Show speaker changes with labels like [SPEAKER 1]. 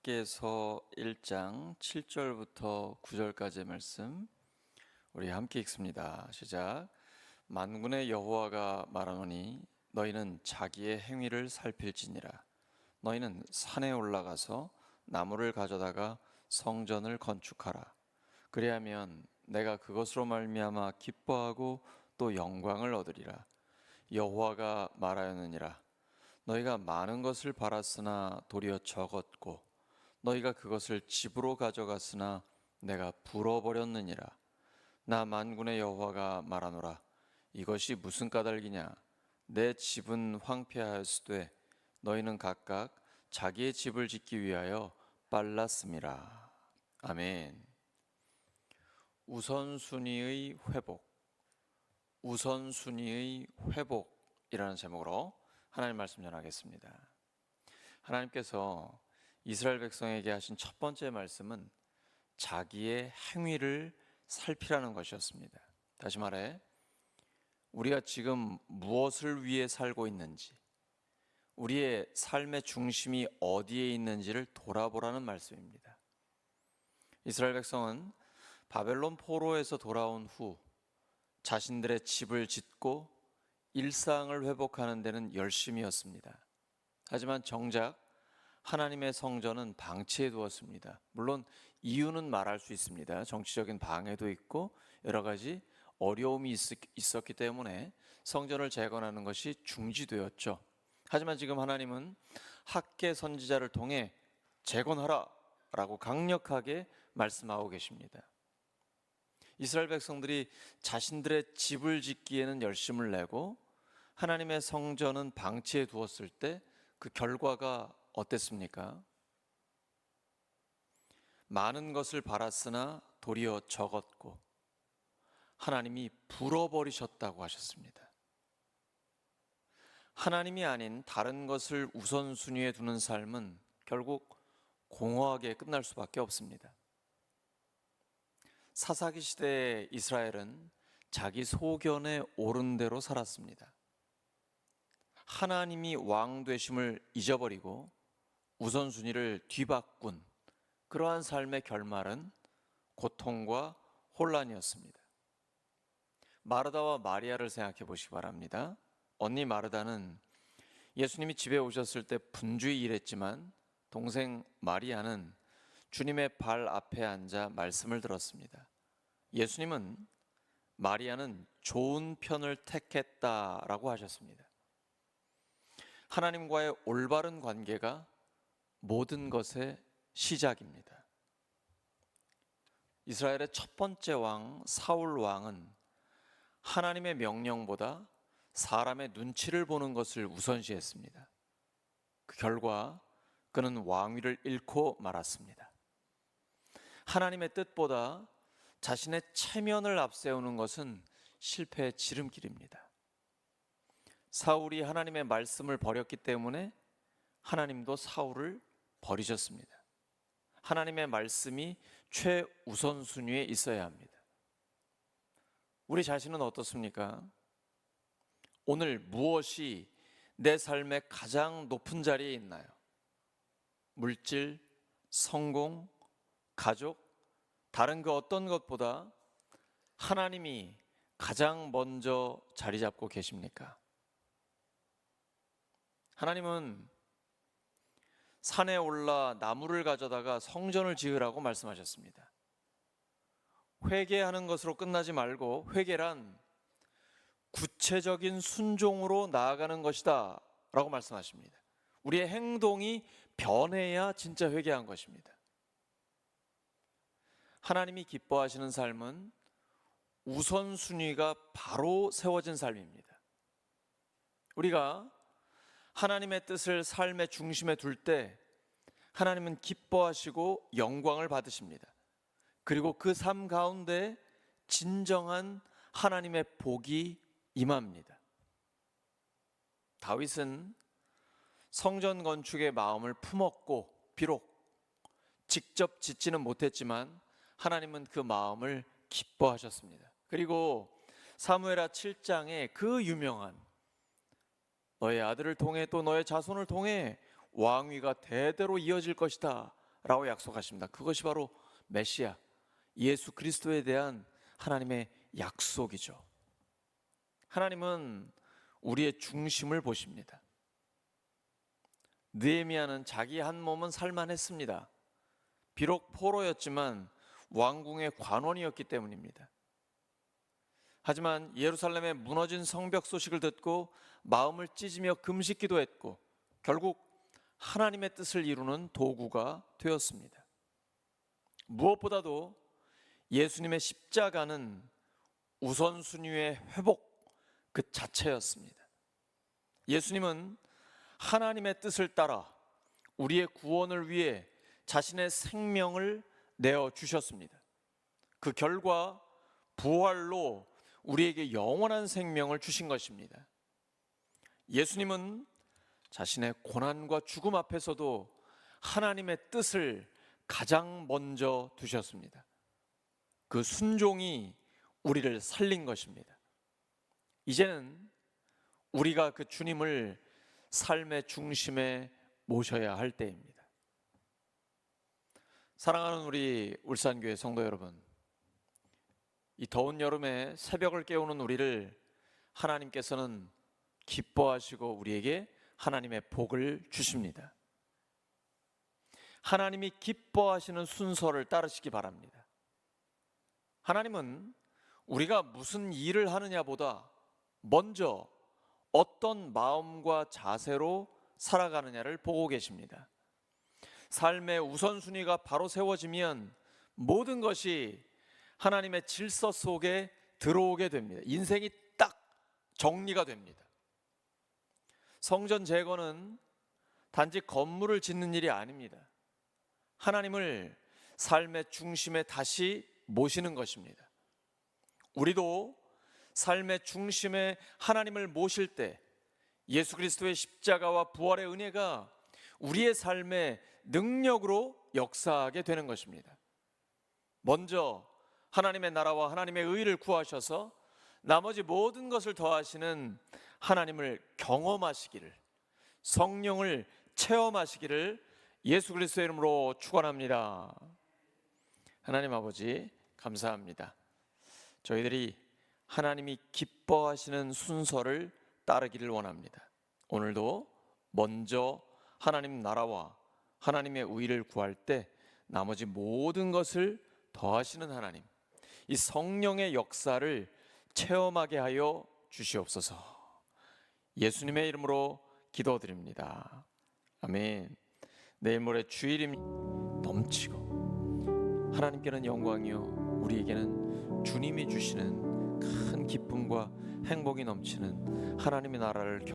[SPEAKER 1] 학개서 1장 7절부터 9절까지의 말씀 우리 함께 읽습니다. 시작. 만군의 여호와가 말하노니 너희는 자기의 행위를 살필지니라. 너희는 산에 올라가서 나무를 가져다가 성전을 건축하라. 그리하면 내가 그것으로 말미암아 기뻐하고 또 영광을 얻으리라. 여호와가 말하였느니라. 너희가 많은 것을 바랐으나 도리어 적었고 너희가 그것을 집으로 가져갔으나 내가 불어버렸느니라. 나 만군의 여호와가 말하노라. 이것이 무슨 까닭이냐? 내 집은 황폐하였으되 너희는 각각 자기의 집을 짓기 위하여 빨랐음이라. 아멘. 우선순위의 회복, 우선순위의 회복이라는 제목으로 하나님 말씀 전하겠습니다. 하나님께서 이스라엘 백성에게 하신 첫 번째 말씀은 자기의 행위를 살피라는 것이었습니다. 다시 말해 우리가 지금 무엇을 위해 살고 있는지, 우리의 삶의 중심이 어디에 있는지를 돌아보라는 말씀입니다. 이스라엘 백성은 바벨론 포로에서 돌아온 후 자신들의 집을 짓고 일상을 회복하는 데는 열심이었습니다. 하지만 정작 하나님의 성전은 방치해 두었습니다. 물론 이유는 말할 수 있습니다. 정치적인 방해도 있고 여러 가지 어려움이 있었기 때문에 성전을 재건하는 것이 중지되었죠. 하지만 지금 하나님은 학개 선지자를 통해 재건하라 라고 강력하게 말씀하고 계십니다. 이스라엘 백성들이 자신들의 집을 짓기에는 열심을 내고 하나님의 성전은 방치해 두었을 때 그 결과가 어땠습니까? 많은 것을 바랐으나 도리어 적었고 하나님이 불어버리셨다고 하셨습니다. 하나님이 아닌 다른 것을 우선순위에 두는 삶은 결국 공허하게 끝날 수밖에 없습니다. 사사기 시대의 이스라엘은 자기 소견에 옳은 대로 살았습니다. 하나님이 왕 되심을 잊어버리고 우선순위를 뒤바꾼 그러한 삶의 결말은 고통과 혼란이었습니다. 마르다와 마리아를 생각해 보시기 바랍니다. 언니 마르다는 예수님이 집에 오셨을 때 분주히 일했지만 동생 마리아는 주님의 발 앞에 앉아 말씀을 들었습니다. 예수님은 마리아는 좋은 편을 택했다라고 하셨습니다. 하나님과의 올바른 관계가 모든 것의 시작입니다. 이스라엘의 첫 번째 왕 사울 왕은 하나님의 명령보다 사람의 눈치를 보는 것을 우선시했습니다. 그 결과 그는 왕위를 잃고 말았습니다. 하나님의 뜻보다 자신의 체면을 앞세우는 것은 실패의 지름길입니다. 사울이 하나님의 말씀을 버렸기 때문에 하나님도 사울을 버리셨습니다. 하나님의 말씀이 최우선순위에 있어야 합니다. 우리 자신은 어떻습니까? 오늘 무엇이 내 삶의 가장 높은 자리에 있나요? 물질, 성공, 가족, 다른 그 어떤 것보다 하나님이 가장 먼저 자리 잡고 계십니까? 하나님은 산에 올라 나무를 가져다가 성전을 지으라고 말씀하셨습니다. 회개하는 것으로 끝나지 말고 회개란 구체적인 순종으로 나아가는 것이다 라고 말씀하십니다. 우리의 행동이 변해야 진짜 회개한 것입니다. 하나님이 기뻐하시는 삶은 우선순위가 바로 세워진 삶입니다. 우리가 하나님의 뜻을 삶의 중심에 둘 때 하나님은 기뻐하시고 영광을 받으십니다. 그리고 그 삶 가운데 진정한 하나님의 복이 임합니다. 다윗은 성전 건축의 마음을 품었고 비록 직접 짓지는 못했지만 하나님은 그 마음을 기뻐하셨습니다. 그리고 사무엘하 7장에 그 유명한 너의 아들을 통해 또 너의 자손을 통해 왕위가 대대로 이어질 것이다 라고 약속하십니다. 그것이 바로 메시아 예수 그리스도에 대한 하나님의 약속이죠. 하나님은 우리의 중심을 보십니다. 느헤미야는 자기 한 몸은 살만했습니다. 비록 포로였지만 왕궁의 관원이었기 때문입니다. 하지만 예루살렘의 무너진 성벽 소식을 듣고 마음을 찢으며 금식 기도했고 결국 하나님의 뜻을 이루는 도구가 되었습니다. 무엇보다도 예수님의 십자가는 우선순위의 회복 그 자체였습니다. 예수님은 하나님의 뜻을 따라 우리의 구원을 위해 자신의 생명을 내어주셨습니다. 그 결과 부활로 우리에게 영원한 생명을 주신 것입니다. 예수님은 자신의 고난과 죽음 앞에서도 하나님의 뜻을 가장 먼저 두셨습니다. 그 순종이 우리를 살린 것입니다. 이제는 우리가 그 주님을 삶의 중심에 모셔야 할 때입니다. 사랑하는 우리 울산교회 성도 여러분, 이 더운 여름에 새벽을 깨우는 우리를 하나님께서는 기뻐하시고 우리에게 하나님의 복을 주십니다. 하나님이 기뻐하시는 순서를 따르시기 바랍니다. 하나님은 우리가 무슨 일을 하느냐보다 먼저 어떤 마음과 자세로 살아가느냐를 보고 계십니다. 삶의 우선순위가 바로 세워지면 모든 것이 하나님의 질서 속에 들어오게 됩니다. 인생이 딱 정리가 됩니다. 성전 재건은 단지 건물을 짓는 일이 아닙니다. 하나님을 삶의 중심에 다시 모시는 것입니다. 우리도 삶의 중심에 하나님을 모실 때 예수 그리스도의 십자가와 부활의 은혜가 우리의 삶의 능력으로 역사하게 되는 것입니다. 먼저 하나님의 나라와 하나님의 의를 구하셔서 나머지 모든 것을 더하시는 하나님을 경험하시기를, 성령을 체험하시기를 예수 그리스도의 이름으로 축원합니다. 하나님 아버지 감사합니다. 저희들이 하나님이 기뻐하시는 순서를 따르기를 원합니다. 오늘도 먼저 하나님 나라와 하나님의 의를 구할 때 나머지 모든 것을 더하시는 하나님, 이 성령의 역사를 체험하게 하여 주시옵소서. 예수님의 이름으로 기도드립니다. 아멘. 내일 모레 주일임 넘치고 하나님께는 영광이요 우리에게는 주님이 주시는 큰 기쁨과 행복이 넘치는 하나님의 나라를